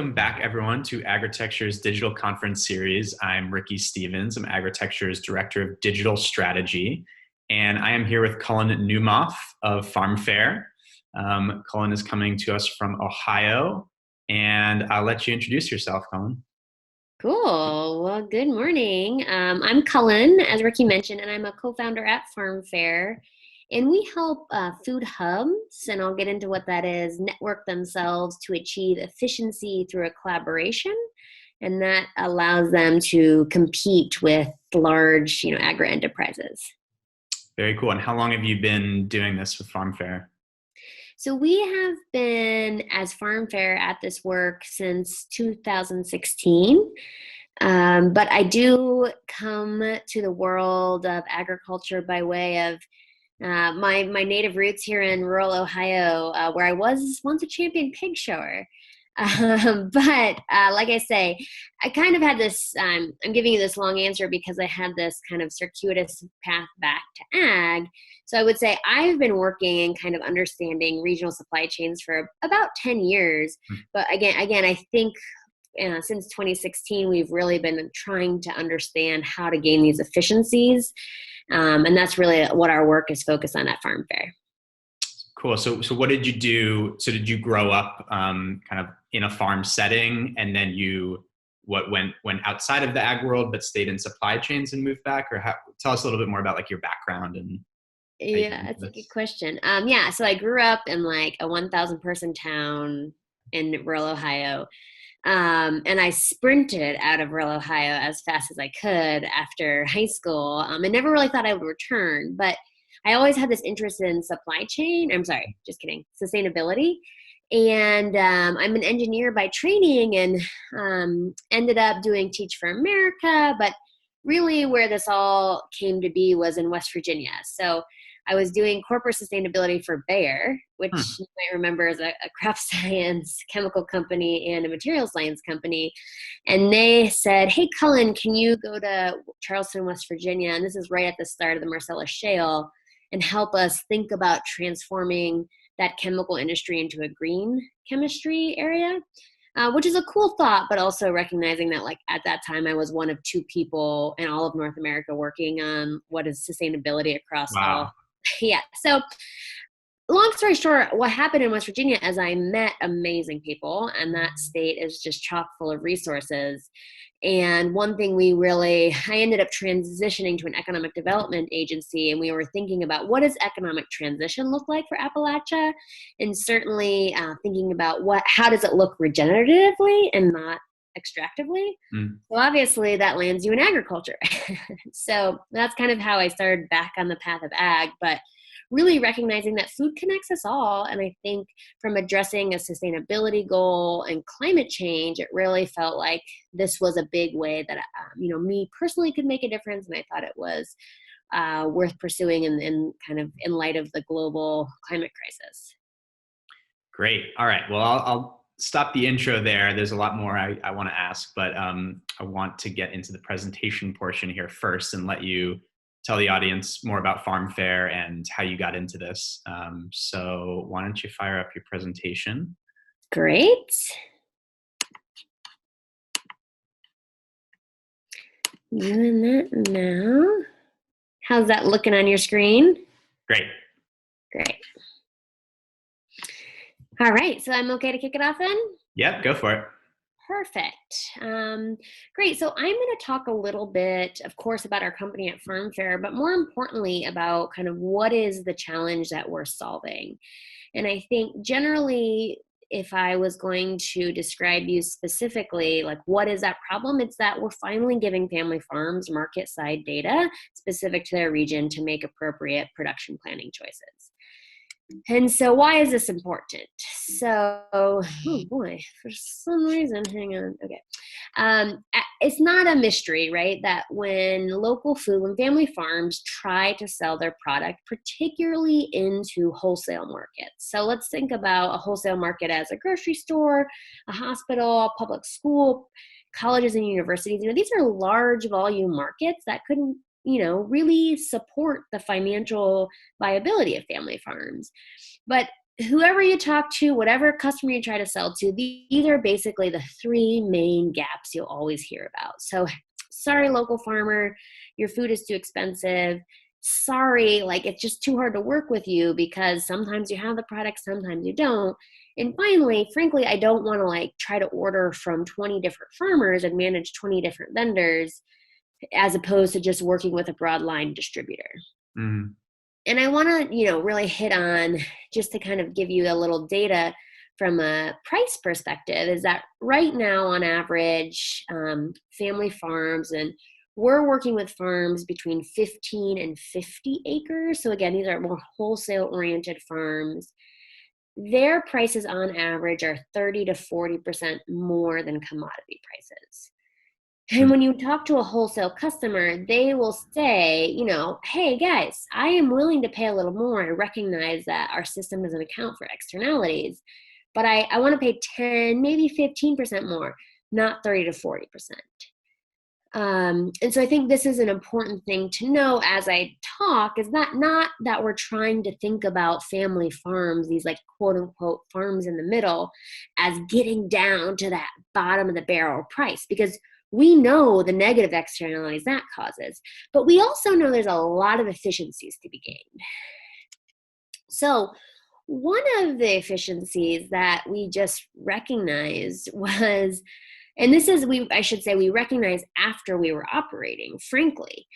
welcome back everyone to AGRITECTURE's digital conference series. I'm Ricky Stevens. I'm AGRITECTURE's Director of Digital Strategy, and I am here with Cullen Naumoff of Farm Fair. Cullen is coming to us from Ohio, and I'll let you introduce yourself, Cullen. Cool. Well, good morning. I'm Cullen, as Ricky mentioned, and I'm a co-founder at Farm Fair. And we help food hubs, and I'll get into what that is, network themselves to achieve efficiency through a collaboration. And that allows them to compete with large, agri-enterprises. Very cool. And how long have you been doing this with Farm Fair? So we have been, as Farm Fair, at this work since 2016. But I do come to the world of agriculture by way of my native roots here in rural Ohio, where I was once a champion pig shower. But like I say, I kind of had this, I'm giving you this long answer because I had this kind of circuitous path back to ag. So I would say I've been working and kind of understanding regional supply chains for about 10 years. But again, I think since 2016, we've really been trying to understand how to gain these efficiencies. And that's really what our work is focused on at Farm Fair. Cool. So what did you do? So did you grow up kind of in a farm setting, and then you went outside of the ag world but stayed in supply chains and moved back? Or tell us a little bit more about like your background and. Yeah, that's a good question. So I grew up in like a 1,000 person town in rural Ohio. And I sprinted out of rural Ohio as fast as I could after high school. I never really thought I would return, but I always had this interest in sustainability. And I'm an engineer by training, and ended up doing Teach for America. But really where this all came to be was in West Virginia. So I was doing corporate sustainability for Bayer, which you might remember is a crop science chemical company and a material science company. And they said, hey, Cullen, can you go to Charleston, West Virginia? And this is right at the start of the Marcellus Shale, and help us think about transforming that chemical industry into a green chemistry area, which is a cool thought, but also recognizing that like at that time I was one of two people in all of North America working on what is sustainability across all. Yeah. So long story short, what happened in West Virginia is I met amazing people, and that state is just chock full of resources. And one thing I ended up transitioning to an economic development agency, and we were thinking about what does economic transition look like for Appalachia, and certainly thinking about how does it look regeneratively and not extractively. So obviously that lands you in agriculture. So that's kind of how I started back on the path of ag, but really recognizing that food connects us all. And I think from addressing a sustainability goal and climate change, it really felt like this was a big way that, me personally could make a difference. And I thought it was worth pursuing in kind of in light of the global climate crisis. Great. All right. Well, I'll stop the intro there. There's a lot more I want to ask, but I want to get into the presentation portion here first and let you tell the audience more about Farm Fair and how you got into this. So why don't you fire up your presentation? Great. Doing that now. How's that looking on your screen? Great. All right, so I'm okay to kick it off then? Yep, go for it. Perfect. Great. So I'm going to talk a little bit, of course, about our company at Farm Fair, but more importantly about kind of what is the challenge that we're solving. And I think generally, if I was going to describe you specifically, like what is that problem? It's that we're finally giving family farms market side data specific to their region to make appropriate production planning choices. And so why is this important? So, oh boy, for some reason, hang on, okay. It's not a mystery, right, that when family farms try to sell their product, particularly into wholesale markets. So let's think about a wholesale market as a grocery store, a hospital, a public school, colleges and universities. These are large volume markets that couldn't really support the financial viability of family farms. But whoever you talk to, whatever customer you try to sell to, these are basically the three main gaps you'll always hear about. So, sorry, local farmer, your food is too expensive. Sorry, like it's just too hard to work with you because sometimes you have the product, sometimes you don't. And finally, frankly, I don't want to like try to order from 20 different farmers and manage 20 different vendors as opposed to just working with a broad line distributor. Mm. And I want to, really hit on, just to kind of give you a little data from a price perspective, is that right now on average, family farms, and we're working with farms between 15 and 50 acres. So again, these are more wholesale oriented farms. Their prices on average are 30 to 40% more than commodity prices. And when you talk to a wholesale customer, they will say, hey guys, I am willing to pay a little more. I recognize that our system doesn't account for externalities, but I want to pay 10, maybe 15% more, not 30 to 40%. And so I think this is an important thing to know as I talk, is that not that we're trying to think about family farms, these like quote unquote farms in the middle, as getting down to that bottom of the barrel price, because we know the negative externalities that causes, but we also know there's a lot of efficiencies to be gained. So one of the efficiencies that we just recognized was, and this is, I should say, we recognized after we were operating, frankly,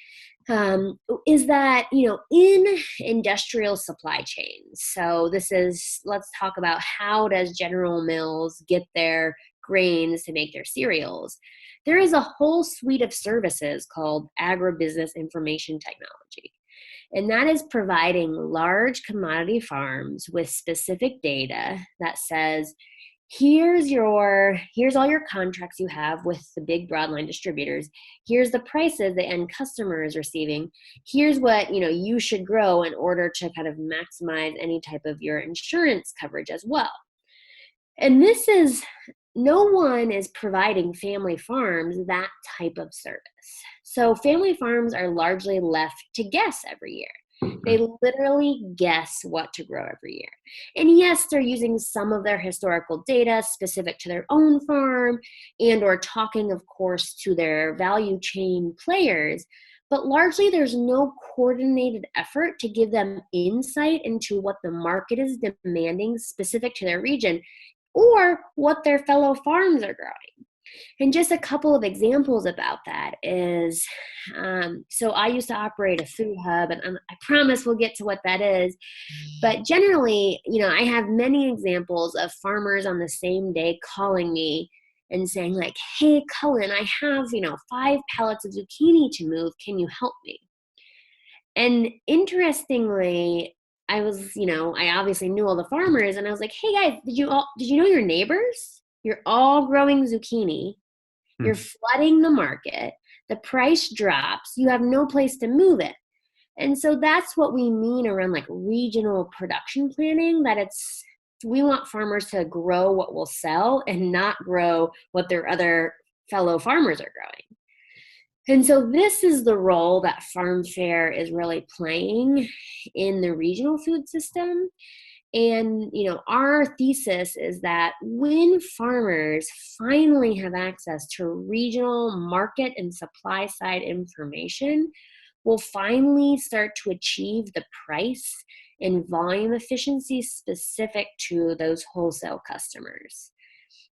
is that, in industrial supply chains, so let's talk about how does General Mills get their grains to make their cereals. There is a whole suite of services called agribusiness information technology. And that is providing large commodity farms with specific data that says, here's all your contracts you have with the big broadline distributors. Here's the prices the end customer is receiving. Here's what, you should grow in order to kind of maximize any type of your insurance coverage as well. And no one is providing family farms that type of service. So family farms are largely left to guess every year. They literally guess what to grow every year. And yes, they're using some of their historical data specific to their own farm or talking, of course, to their value chain players. But largely, there's no coordinated effort to give them insight into what the market is demanding specific to their region, or what their fellow farms are growing. And just a couple of examples about that is, so I used to operate a food hub, and I promise we'll get to what that is. But generally, I have many examples of farmers on the same day calling me and saying like, hey, Cullen, I have, 5 pallets of zucchini to move. Can you help me? And interestingly, I obviously knew all the farmers, and I was like, hey guys, did you know your neighbors? You're all growing zucchini. You're flooding the market. The price drops. You have no place to move it. And so that's what we mean around like regional production planning, that we want farmers to grow what will sell and not grow what their other fellow farmers are growing. And so this is the role that farm fare is really playing in the regional food system. And, our thesis is that when farmers finally have access to regional market and supply side information, we'll finally start to achieve the price and volume efficiency specific to those wholesale customers.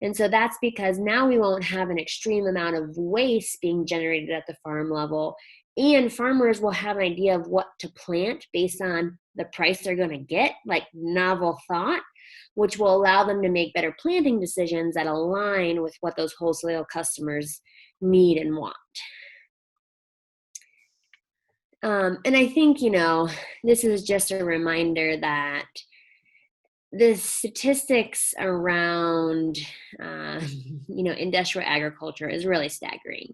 And so that's because now we won't have an extreme amount of waste being generated at the farm level, and farmers will have an idea of what to plant based on the price they're going to get, like novel thought, which will allow them to make better planting decisions that align with what those wholesale customers need and want. And I think, this is just a reminder that the statistics around, industrial agriculture is really staggering.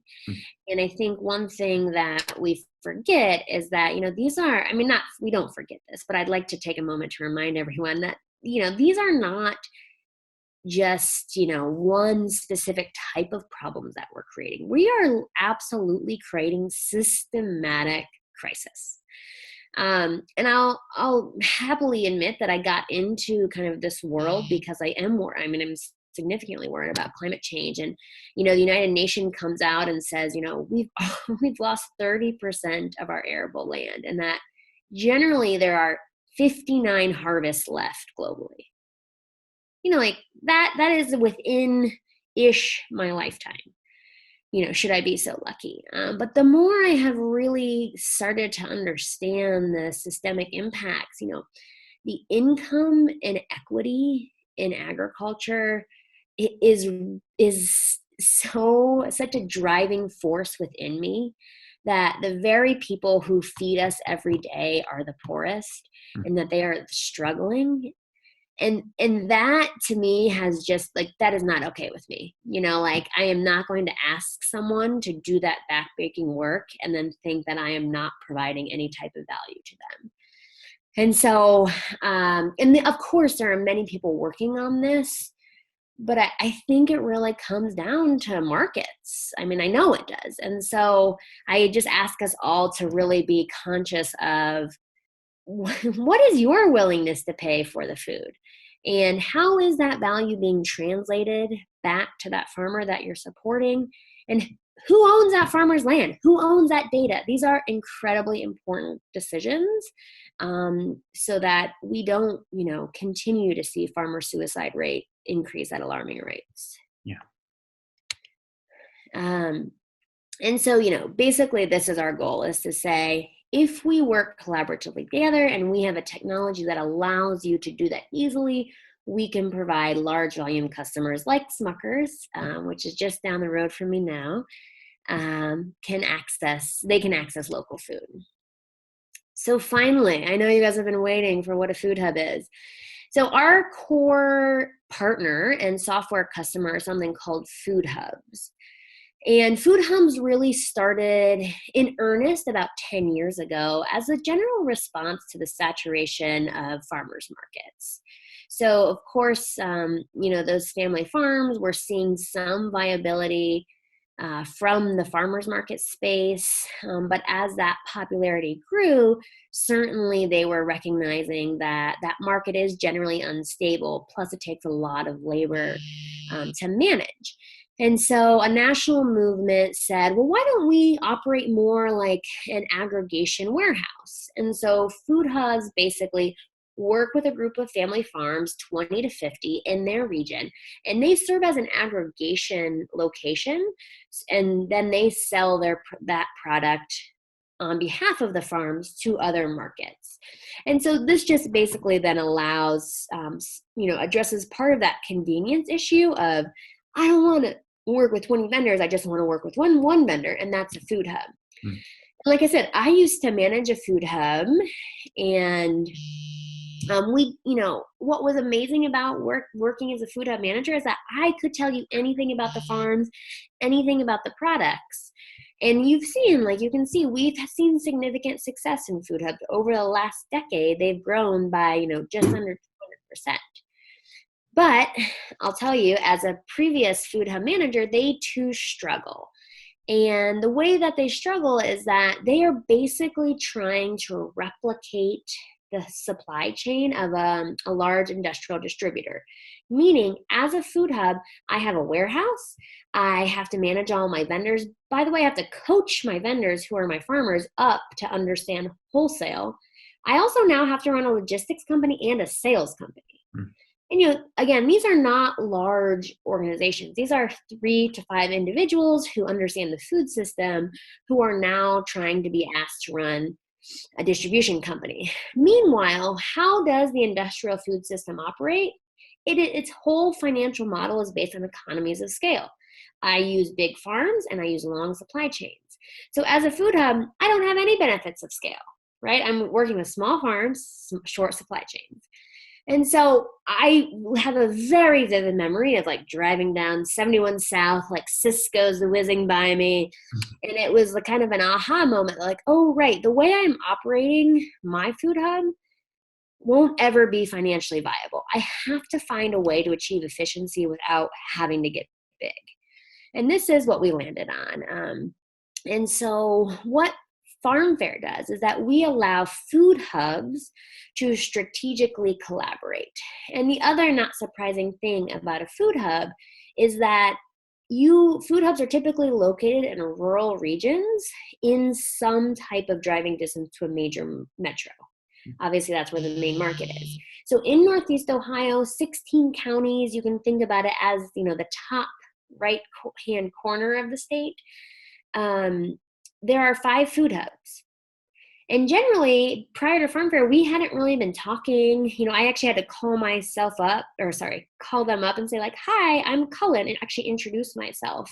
And I think one thing that we forget is that, we don't forget this, but I'd like to take a moment to remind everyone that, these are not just, one specific type of problems that we're creating. We are absolutely creating systematic crisis. And I'll happily admit that I got into kind of this world because I'm significantly worried about climate change. And, the United Nations comes out and says, we've lost 30% of our arable land, and that generally there are 59 harvests left globally. Like that is within ish my lifetime. Should I be so lucky? But the more I have really started to understand the systemic impacts, the income inequity in agriculture is such a driving force within me, that the very people who feed us every day are the poorest, and that they are struggling. And that to me has just like, that is not okay with me. Like, I am not going to ask someone to do that backbreaking work and then think that I am not providing any type of value to them. And so, of course there are many people working on this, but I think it really comes down to markets. I mean, I know it does. And so I just ask us all to really be conscious of, what is your willingness to pay for the food? And how is that value being translated back to that farmer that you're supporting? And who owns that farmer's land? Who owns that data? These are incredibly important decisions, so that we don't, continue to see farmer suicide rate increase at alarming rates. Yeah. And so, basically this is our goal, is to say, if we work collaboratively together and we have a technology that allows you to do that easily, we can provide large volume customers like Smuckers, which is just down the road from me now, can access local food. So finally, I know you guys have been waiting for what a food hub is. So our core partner and software customer is something called food hubs. And food hubs really started in earnest about 10 years ago as a general response to the saturation of farmers markets. So of course, those family farms were seeing some viability from the farmers market space. But as that popularity grew, certainly they were recognizing that that market is generally unstable. Plus it takes a lot of labor to manage. And so a national movement said, well, why don't we operate more like an aggregation warehouse? And so food hubs basically work with a group of family farms, 20 to 50 in their region, and they serve as an aggregation location, and then they sell that product on behalf of the farms to other markets. And so this just basically then allows, addresses part of that convenience issue of, I don't want to work with 20 vendors, I just want to work with one vendor, and that's a food hub. Like I said, I used to manage a food hub, and what was amazing about working as a food hub manager is that I could tell you anything about the farms, anything about the products. And you can see, we've seen significant success in food hubs over the last decade. They've grown by, just under 200%. But I'll tell you, as a previous food hub manager, they too struggle. And the way that they struggle is that they are basically trying to replicate the supply chain of a large industrial distributor. Meaning, as a food hub, I have a warehouse, I have to manage all my vendors. By the way, I have to coach my vendors, who are my farmers, up to understand wholesale. I also now have to run a logistics company and a sales company. And, again, these are not large organizations. These are 3 to 5 individuals who understand the food system, who are now trying to be asked to run a distribution company. Meanwhile, how does the industrial food system operate? Its whole financial model is based on economies of scale. I use big farms and I use long supply chains. So as a food hub, I don't have any benefits of scale, right? I'm working with small farms, short supply chains. And so I have a very vivid memory of like driving down 71 South, like Cisco's whizzing by me. And it was like kind of an aha moment, like, oh, right, the way I'm operating my food hub won't ever be financially viable. I have to find a way to achieve efficiency without having to get big. And this is what we landed on. And so what Farm Fair does is that we allow food hubs to strategically collaborate. And the other not surprising thing about a food hub is that food hubs are typically located in rural regions in some type of driving distance to a major metro. Obviously, that's where the main market is. So in Northeast Ohio, 16 counties, you can think about it as, the top right-hand corner of the state. There are 5 food hubs. And generally, prior to Farm Fair, we hadn't really been talking. I actually had to call them up and say, like, hi, I'm Cullen, and actually introduce myself.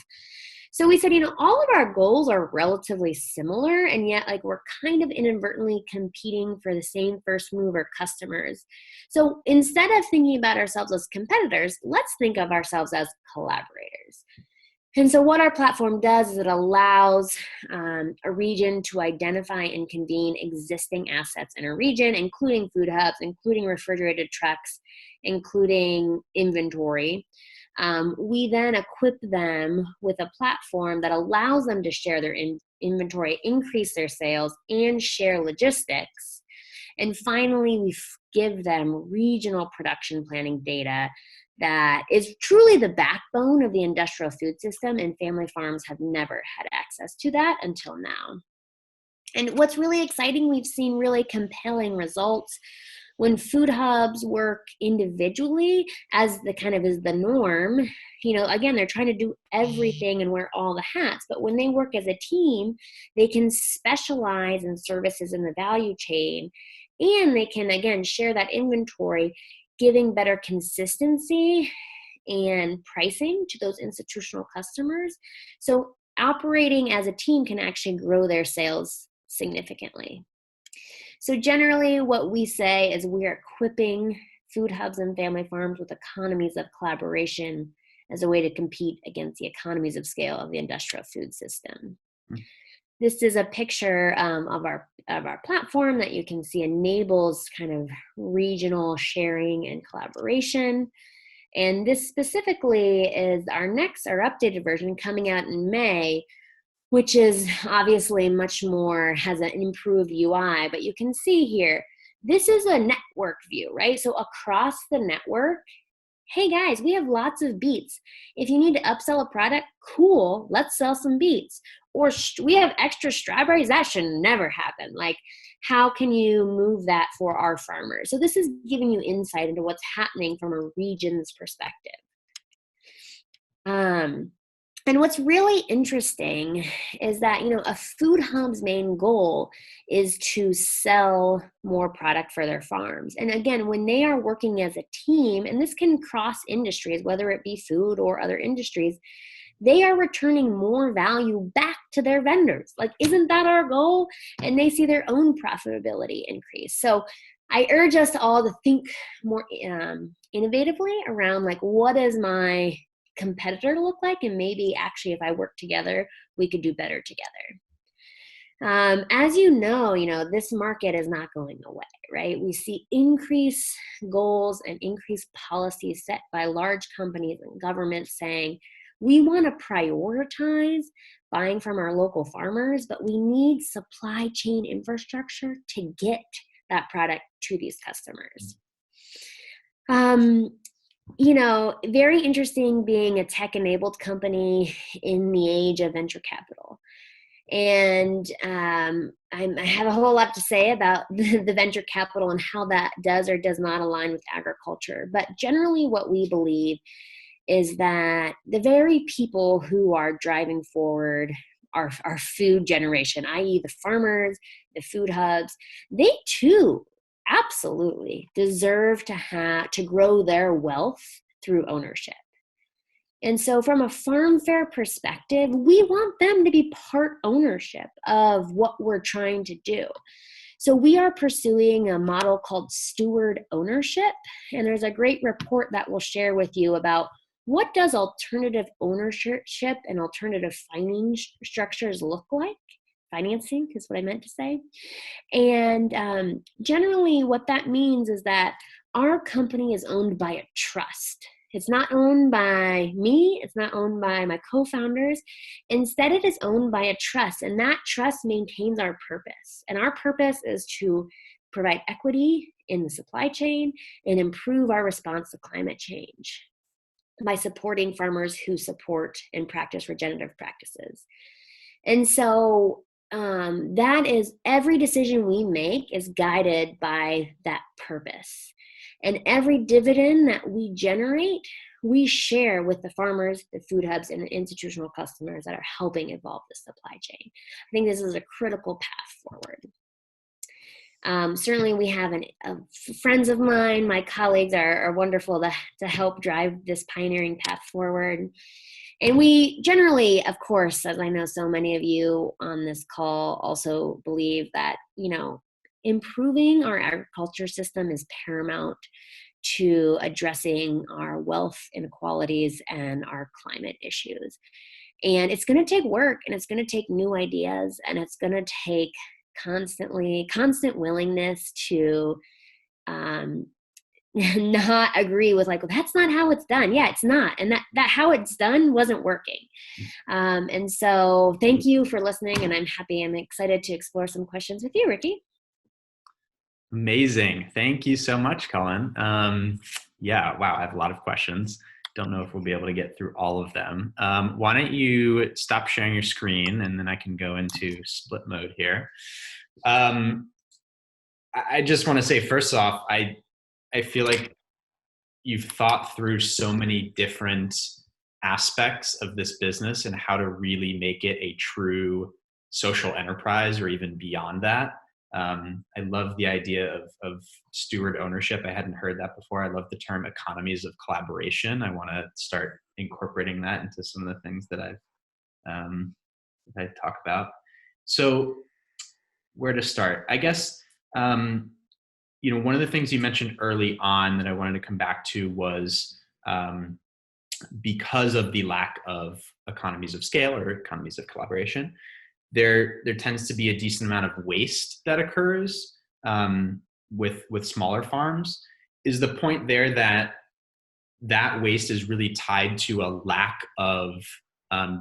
So we said, all of our goals are relatively similar, and yet, like, we're kind of inadvertently competing for the same first mover customers. So instead of thinking about ourselves as competitors, let's think of ourselves as collaborators. And so what our platform does is it allows a region to identify and convene existing assets in a region, including food hubs, including refrigerated trucks, including inventory. We then equip them with a platform that allows them to share their inventory, increase their sales, and share logistics. And finally, we give them regional production planning data that is truly the backbone of the industrial food system, and family farms have never had access to that until now. And what's really exciting, we've seen really compelling results when food hubs work individually as is the norm. Again, they're trying to do everything and wear all the hats, but when they work as a team, they can specialize in services in the value chain, and they can, again, share that inventory, giving better consistency and pricing to those institutional customers. So operating as a team can actually grow their sales significantly. So generally what we say is we are equipping food hubs and family farms with economies of collaboration as a way to compete against the economies of scale of the industrial food system. This is a picture of our platform that you can see enables kind of regional sharing and collaboration. And this specifically is our updated version coming out in May, which is obviously much more, has an improved UI. But you can see here, this is a network view, right? So across the network, hey guys, we have lots of beets. If you need to upsell a product, cool, let's sell some beets. Or we have extra strawberries, that should never happen. Like, how can you move that for our farmers? So this is giving you insight into what's happening from a region's perspective. And what's really interesting is that, a food hub's main goal is to sell more product for their farms. And again, when they are working as a team, and this can cross industries, whether it be food or other industries, they are returning more value back to their vendors. Like, isn't that our goal? And they see their own profitability increase. So I urge us all to think more innovatively around, like, what does my competitor look like, and maybe actually if I work together we could do better together. As this market is not going away, right? We see increased goals and increased policies set by large companies and governments saying we want to prioritize buying from our local farmers, but we need supply chain infrastructure to get that product to these customers. Very interesting being a tech-enabled company in the age of venture capital. And I have a whole lot to say about the venture capital and how that does or does not align with agriculture. But generally what we believe is that the very people who are driving forward our food generation, i.e. the farmers, the food hubs, they too absolutely deserve to grow their wealth through ownership. And so from a farm fair perspective, we want them to be part ownership of what we're trying to do. So we are pursuing a model called steward ownership, and there's a great report that we'll share with you about what does alternative ownership and alternative funding structures look like. Financing is what I meant to say. And generally what that means is that our company is owned by a trust. It's not owned by me. It's not owned by my co-founders. Instead, it is owned by a trust, and that trust maintains our purpose. And our purpose is to provide equity in the supply chain and improve our response to climate change by supporting farmers who support and practice regenerative practices. And so that is, every decision we make is guided by that purpose. And every dividend that we generate, we share with the farmers, the food hubs, and the institutional customers that are helping evolve the supply chain. I think this is a critical path forward. Certainly we have friends of mine, my colleagues are wonderful to help drive this pioneering path forward. And we generally, of course, as I know so many of you on this call also believe that, improving our agriculture system is paramount to addressing our wealth inequalities and our climate issues. And it's going to take work, and it's going to take new ideas, and it's going to take constant willingness to not agree with well, that's not how it's done. Yeah, it's not. And that how it's done wasn't working. And so thank you for listening, and I'm excited to explore some questions with you, Ricky. Amazing. Thank you so much, Cullen. Yeah, wow, I have a lot of questions. Don't know if we'll be able to get through all of them. Why don't you stop sharing your screen, and then I can go into split mode here. I just want to say, first off, I feel like you've thought through so many different aspects of this business and how to really make it a true social enterprise or even beyond that. I love the idea of steward ownership. I hadn't heard that before. I love the term economies of collaboration. I want to start incorporating that into some of the things that I talk about. So where to start? I guess, one of the things you mentioned early on that I wanted to come back to was because of the lack of economies of scale or economies of collaboration, there tends to be a decent amount of waste that occurs with smaller farms. Is the point there that waste is really tied to a lack of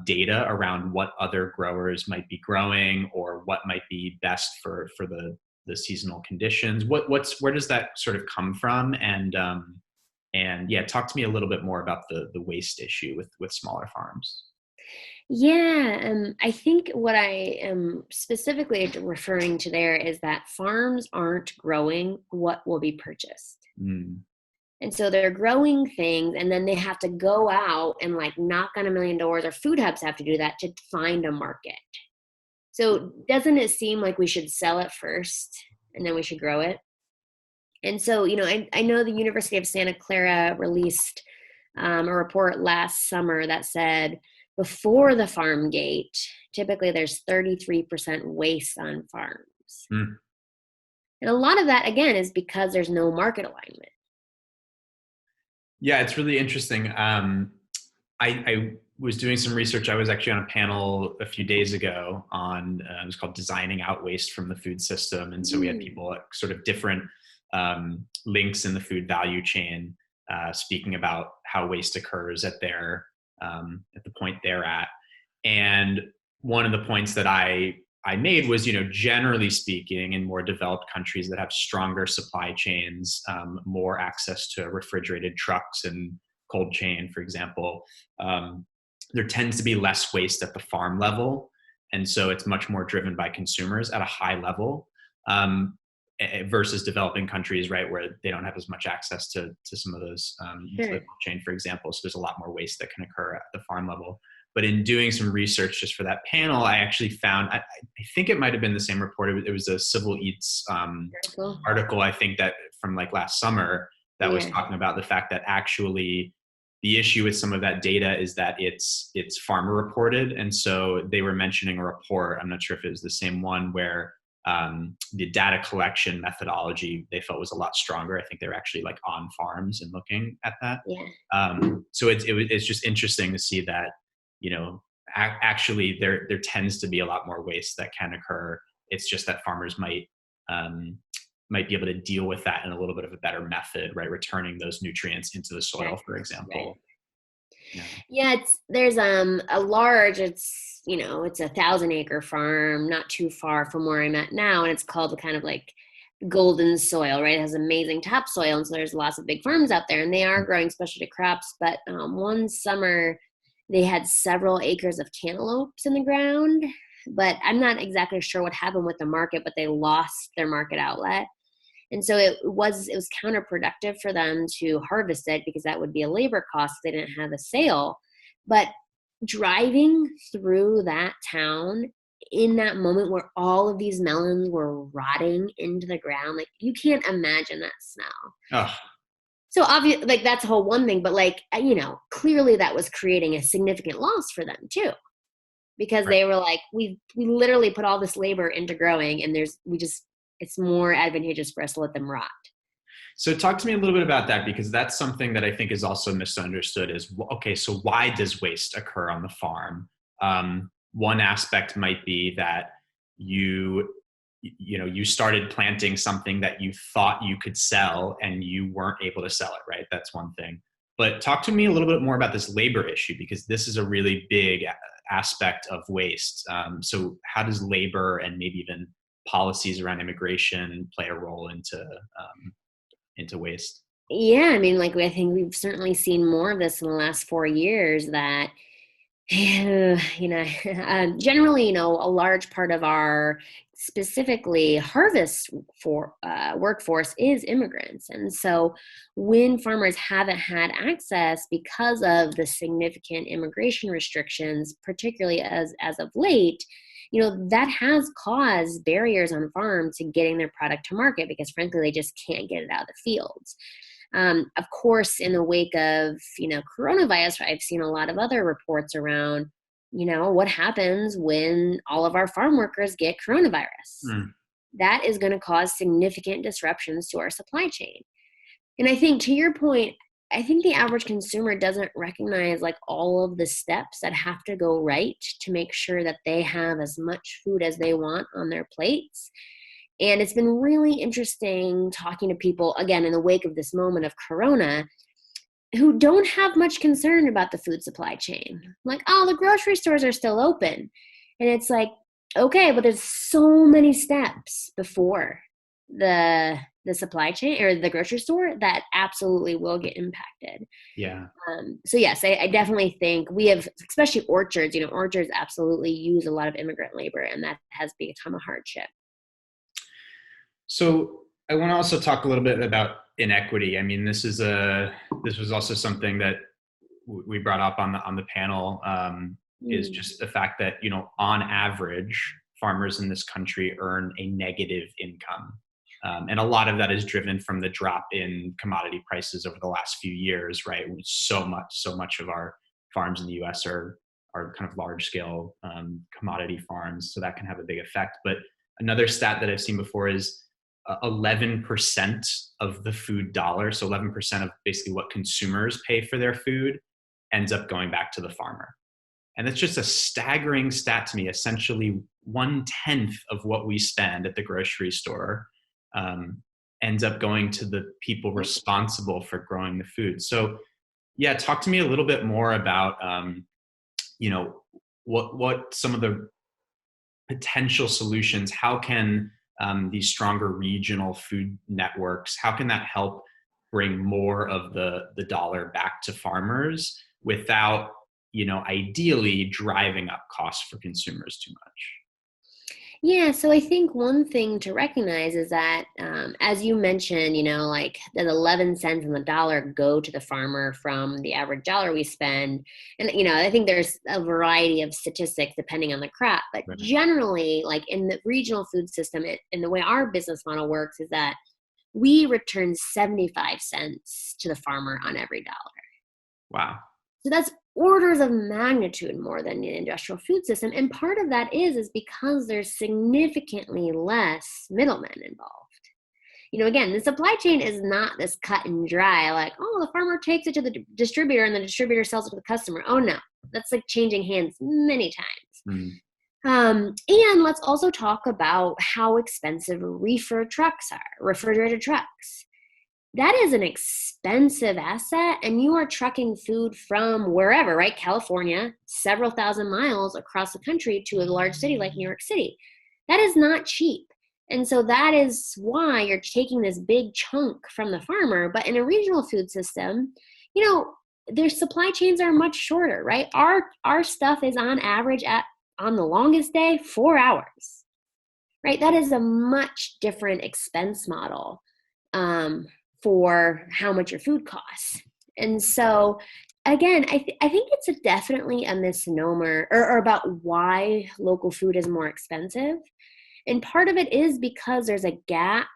data around what other growers might be growing or what might be best for the seasonal conditions? Where does that sort of come from? And yeah, talk to me a little bit more about the waste issue with smaller farms. Yeah, I think what I am specifically referring to there is that farms aren't growing what will be purchased. Mm. And so they're growing things, and then they have to go out and knock on $1 million, or food hubs have to do that to find a market. So doesn't it seem like we should sell it first and then we should grow it? And so, I know the University of Santa Clara released a report last summer that said before the farm gate, typically there's 33% waste on farms. Mm. And a lot of that, again, is because there's no market alignment. Yeah, it's really interesting. I was doing some research. I was actually on a panel a few days ago on, it was called Designing Out Waste from the Food System. And so we had people at sort of different links in the food value chain speaking about how waste occurs at the point they're at. And one of the points that I made was, generally speaking, in more developed countries that have stronger supply chains, more access to refrigerated trucks and cold chain, for example, there tends to be less waste at the farm level. And so it's much more driven by consumers at a high level versus developing countries, right, where they don't have as much access to some of those cold chain, for example. So there's a lot more waste that can occur at the farm level. But in doing some research just for that panel, I actually found, I think it might have been the same report. It was a Civil Eats article, I think, that from last summer that was talking about the fact that actually the issue with some of that data is that it's farmer reported. And so they were mentioning a report, I'm not sure if it was the same one, where the data collection methodology they felt was a lot stronger. I think they were actually on farms and looking at that. So it's just interesting to see that, actually there tends to be a lot more waste that can occur. It's just that farmers might might be able to deal with that in a little bit of a better method, right? Returning those nutrients into the soil, for Right. example. Yeah. Yeah, there's a large, it's a 1,000-acre farm not too far from where I'm at now, and it's called the kind of like golden soil, right? It has amazing topsoil, and so there's lots of big farms out there, and they are growing specialty crops. But one summer, they had several acres of cantaloupes in the ground, but I'm not exactly sure what happened with the market, but they lost their market outlet. And so it was counterproductive for them to harvest it because that would be a labor cost. They didn't have a sale. But driving through that town in that moment where all of these melons were rotting into the ground, like you can't imagine that smell. Oh, So obviously, like that's a whole one thing, but like clearly that was creating a significant loss for them too, because right. they were like, we literally put all this labor into growing, and it's more advantageous for us to let them rot. So talk to me a little bit about that, because that's something that I think is also misunderstood is, okay, so why does waste occur on the farm? One aspect might be that you started planting something that you thought you could sell and you weren't able to sell it, right? That's one thing. But talk to me a little bit more about this labor issue, because this is a really big aspect of waste. So how does labor and maybe even policies around immigration play a role into waste? Yeah, I mean, like I think we've certainly seen more of this in the last 4 years. That generally, a large part of our specifically harvest for workforce is immigrants, and so when farmers haven't had access because of the significant immigration restrictions, particularly as of late, that has caused barriers on farms to getting their product to market because frankly they just can't get it out of the fields. Of course, in the wake of coronavirus, I've seen a lot of other reports around what happens when all of our farm workers get coronavirus. Mm. That is going to cause significant disruptions to our supply chain. And I think to your point, I think the average consumer doesn't recognize like all of the steps that have to go right to make sure that they have as much food as they want on their plates. And it's been really interesting talking to people, again, in the wake of this moment of Corona, who don't have much concern about the food supply chain. Like, oh, the grocery stores are still open. And it's like, okay, but there's so many steps before the supply chain or the grocery store that absolutely will get impacted. Yeah. So yes, I definitely think we have, especially orchards, orchards absolutely use a lot of immigrant labor, and that has become a hardship. So I want to also talk a little bit about inequity. I mean, this was also something that we brought up on the panel, is Mm. just the fact that on average farmers in this country earn a negative income, and a lot of that is driven from the drop in commodity prices over the last few years, right? So much of our farms in the U.S. are kind of large scale commodity farms, so that can have a big effect. But another stat that I've seen before is 11% of the food dollar, so 11% of basically what consumers pay for their food, ends up going back to the farmer. And that's just a staggering stat to me. Essentially, 1/10 of what we spend at the grocery store ends up going to the people responsible for growing the food. So, yeah, talk to me a little bit more about what some of the potential solutions. How can these stronger regional food networks, how can that help bring more of the dollar back to farmers without ideally driving up costs for consumers too much? Yeah, so I think one thing to recognize is that, as you mentioned, like that 11 cents on the dollar go to the farmer from the average dollar we spend. And, I think there's a variety of statistics depending on the crop. But Right. generally, like in the regional food system, and the way our business model works is that we return 75 cents to the farmer on every dollar. Wow. So that's orders of magnitude more than the industrial food system. And part of that is because there's significantly less middlemen involved. Again, the supply chain is not this cut and dry, like, oh, the farmer takes it to the distributor and the distributor sells it to the customer. Oh, no, that's like changing hands many times. Mm. And let's also talk about how expensive reefer trucks are, refrigerated trucks. That is an expensive asset, and you are trucking food from wherever, right? California, several thousand miles across the country to a large city like New York City. That is not cheap. And so that is why you're taking this big chunk from the farmer. But in a regional food system, their supply chains are much shorter, right? Our stuff is on average on the longest day, 4 hours, right? That is a much different expense model for how much your food costs. And so, again, I think it's definitely a misnomer or about why local food is more expensive. And part of it is because there's a gap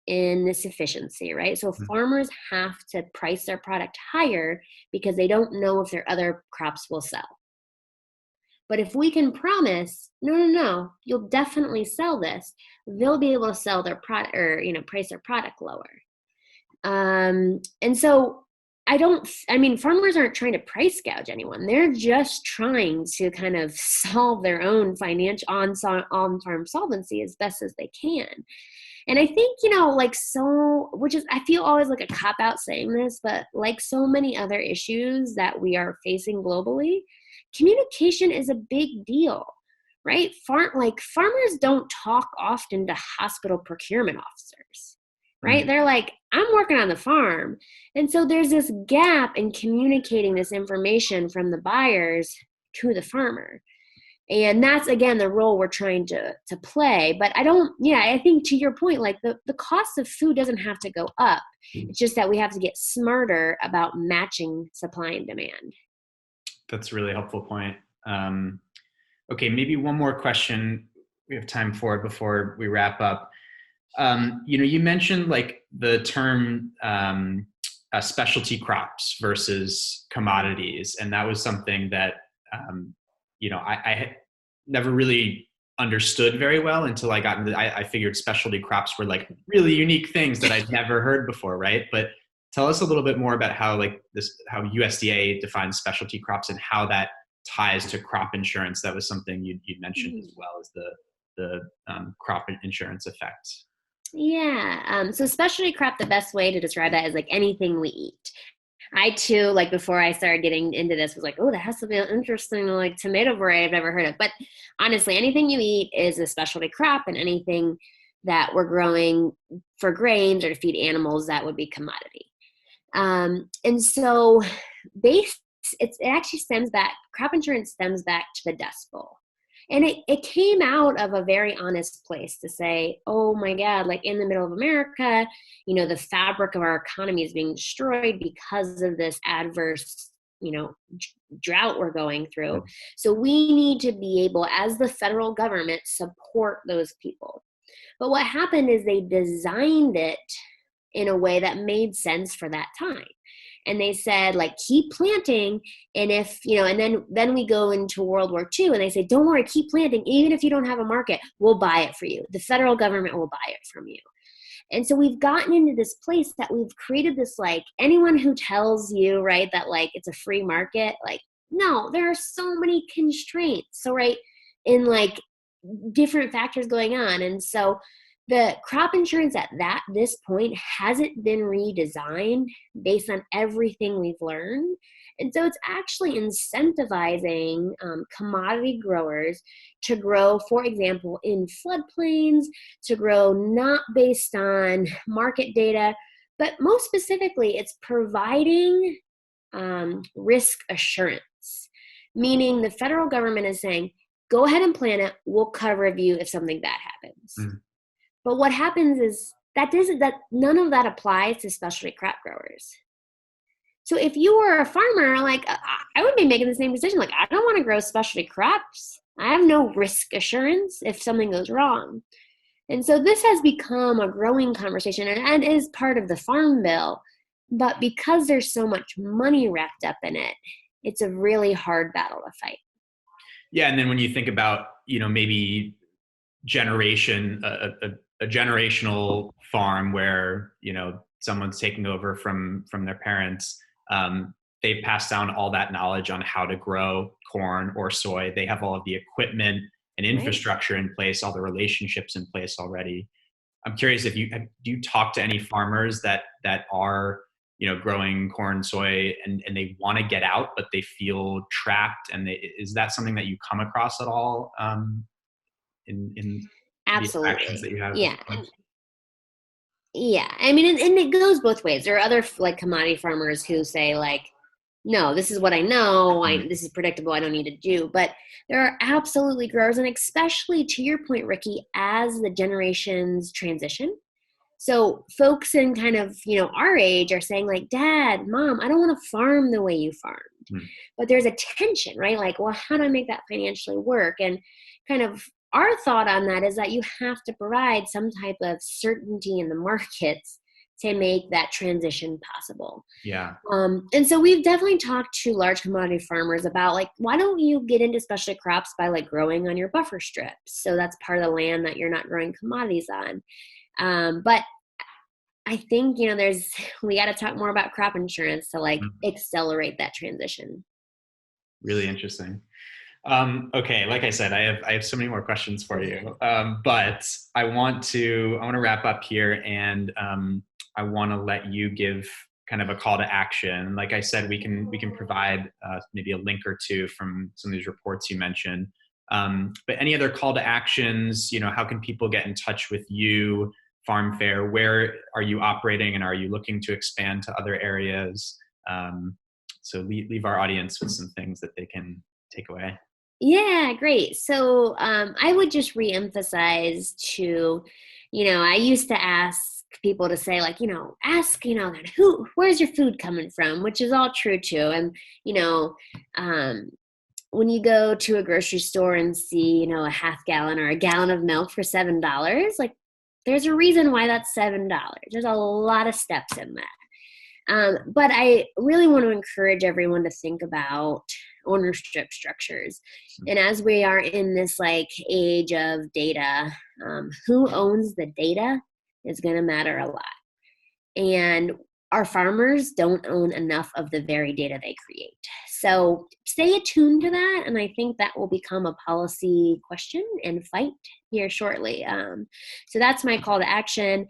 in this efficiency, right? So farmers have to price their product higher because they don't know if their other crops will sell. But if we can promise, no, you'll definitely sell this, they'll be able to sell their product or, price their product lower. And so farmers aren't trying to price gouge anyone. They're just trying to kind of solve their own financial on-farm solvency as best as they can. And I think, I feel always like a cop-out saying this, but like so many other issues that we are facing globally, communication is a big deal, right? Farmers don't talk often to hospital procurement officers, right? Mm-hmm. They're like, I'm working on the farm. And so there's this gap in communicating this information from the buyers to the farmer. And that's, again, the role we're trying to play. But I think to your point, like the cost of food doesn't have to go up. It's just that we have to get smarter about matching supply and demand. That's a really helpful point. Okay, maybe one more question we have time for before we wrap up. You mentioned like the term specialty crops versus commodities, and that was something that I had never really understood very well until I got into. I figured specialty crops were like really unique things that I'd never heard before, right? But tell us a little bit more about how USDA defines specialty crops and how that ties to crop insurance. That was something you mentioned as well as the crop insurance effect. Yeah. So specialty crop, the best way to describe that is like anything we eat. I too, like before I started getting into this, was like, oh, that has to be interesting, like tomato variety I've never heard of. But honestly, anything you eat is a specialty crop, and anything that we're growing for grains or to feed animals, that would be commodity. And so it actually stems back, crop insurance stems back to the Dust Bowl. And it came out of a very honest place to say, oh my God, like in the middle of America, the fabric of our economy is being destroyed because of this adverse, drought we're going through. So we need to be able, as the federal government, support those people. But what happened is they designed it in a way that made sense for that time. And they said, like, keep planting. And if, and then we go into World War II and they say, don't worry, keep planting. Even if you don't have a market, we'll buy it for you. The federal government will buy it from you. And so we've gotten into this place that we've created this, like, anyone who tells you, right, that like it's a free market, like, no, there are so many constraints. So, right, in like different factors going on. And so the crop insurance at this point hasn't been redesigned based on everything we've learned. And so it's actually incentivizing commodity growers to grow, for example, in floodplains, to grow not based on market data, but most specifically, it's providing risk assurance, meaning the federal government is saying, go ahead and plant it, we'll cover you if something bad happens. Mm. But what happens is that none of that applies to specialty crop growers. So if you were a farmer, like I would be making the same decision. Like, I don't want to grow specialty crops. I have no risk assurance if something goes wrong. And so this has become a growing conversation and is part of the Farm Bill. But because there's so much money wrapped up in it, it's a really hard battle to fight. Yeah, and then when you think about, maybe a generational farm where someone's taking over from their parents, they've passed down all that knowledge on how to grow corn or soy. They have all of the equipment an Right. infrastructure in place, all the relationships in place already. I'm curious if do you talk to any farmers that are, growing corn, soy, and they want to get out, but they feel trapped, and is that something that you come across at all, in the interactions that Absolutely. you have with Yeah. farmers? Yeah, I mean, and it goes both ways. There are other like commodity farmers who say like, no, this is what I know. Mm, This is predictable. I don't need to do. But there are absolutely growers, and especially to your point, Ricky, as the generations transition. So folks in kind of our age are saying like, Dad, Mom, I don't want to farm the way you farmed. mm, But there's a tension, right? Like, well, how do I make that financially work? And kind of our thought on that is that you have to provide some type of certainty in the markets to make that transition possible. yeah. And so we've definitely talked to large commodity farmers about like, why don't you get into specialty crops by like growing on your buffer strips? So that's part of the land that you're not growing commodities on. But I think, we got to talk more about crop insurance to like Mm. accelerate that transition. Really interesting. Okay, like I said, I have so many more questions for you, but I want to wrap up here, and I want to let you give kind of a call to action. Like I said, we can provide maybe a link or two from some of these reports you mentioned. But any other call to actions? How can people get in touch with you? Farm Fair, where are you operating, and are you looking to expand to other areas? So leave our audience with some things that they can take away. Yeah, great. So I would just reemphasize to, I used to ask people to say like, ask, where's your food coming from, which is all true too. And, um, when you go to a grocery store and see, a half gallon or a gallon of milk for $7, like there's a reason why that's $7. There's a lot of steps in that. But I really want to encourage everyone to think about ownership structures. And as we are in this like age of data, who owns the data is going to matter a lot. And our farmers don't own enough of the very data they create. So stay attuned to that. And I think that will become a policy question and fight here shortly. So that's my call to action.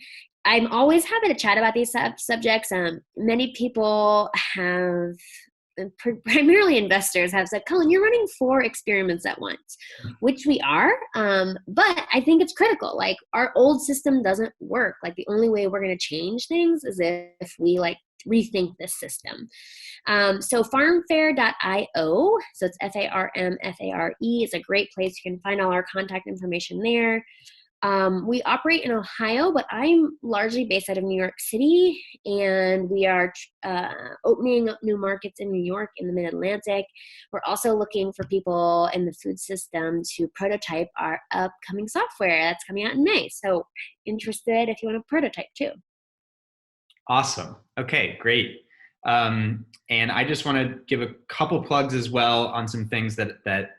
I'm always happy to chat about these subjects. Many people have, primarily investors, have said, Cullen, you're running 4 experiments at once, which we are. But I think it's critical. Like our old system doesn't work. Like the only way we're going to change things is if we like rethink this system. So farmfair.io, so it's FARMFARE, is a great place. You can find all our contact information there. We operate in Ohio, but I'm largely based out of New York City, and we are opening up new markets in New York in the Mid-Atlantic. We're also looking for people in the food system to prototype our upcoming software that's coming out in May. So interested if you want to prototype too. Awesome. Okay, great. And I just want to give a couple plugs as well on some things that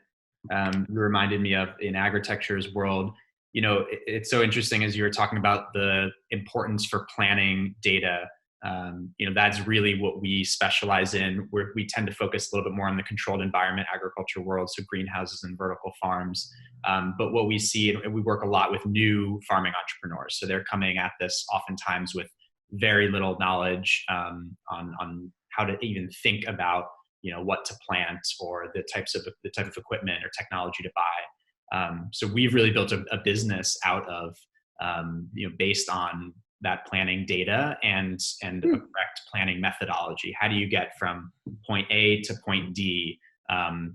you reminded me of in AGRITECTURE's world. It's so interesting as you were talking about the importance for planning data. That's really what we specialize in. We tend to focus a little bit more on the controlled environment agriculture world, so greenhouses and vertical farms. But what we see, and we work a lot with new farming entrepreneurs. So they're coming at this oftentimes with very little knowledge on how to even think about what to plant or the type of equipment or technology to buy. So we've really built a business out of based on that planning data and a correct planning methodology. How do you get from point A to point D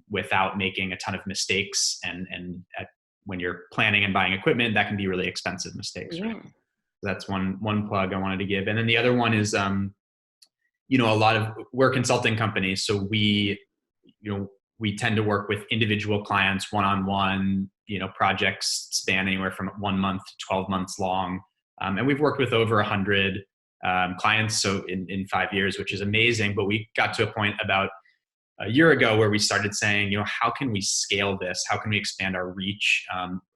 without making a ton of mistakes? And when you're planning and buying equipment, that can be really expensive mistakes, right? Yeah. That's one plug I wanted to give. And then the other one is, we're a consulting company. So we tend to work with individual clients one-on-one, projects spanning anywhere from 1 month to 12 months long. And we've worked with over 100 clients. So in 5 years, which is amazing. But we got to a point about a year ago where we started saying, how can we scale this? How can we expand our reach,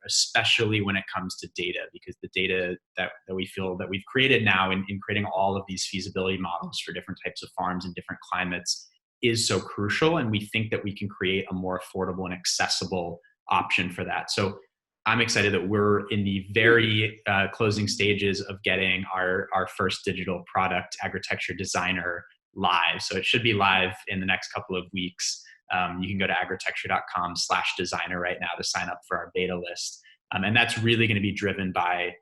especially when it comes to data? Because the data that we feel that we've created now in creating all of these feasibility models for different types of farms in different climates is so crucial. And we think that we can create a more affordable and accessible option for that. So I'm excited that we're in the very closing stages of getting our first digital product, AGRITECTURE Designer, live. So it should be live in the next couple of weeks. You can go to agritecture.com/designer right now to sign up for our beta list. And that's really going to be driven by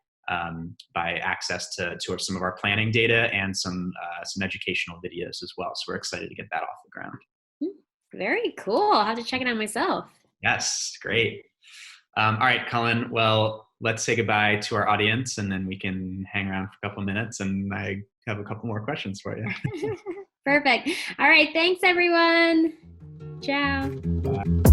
access to some of our planning data and some educational videos as well. So we're excited to get that off the ground. Very cool. I'll have to check it out myself. Yes, great. All right, Cullen. Well, let's say goodbye to our audience, and then we can hang around for a couple of minutes, and I have a couple more questions for you. Perfect. All right. Thanks, everyone. Ciao. Bye.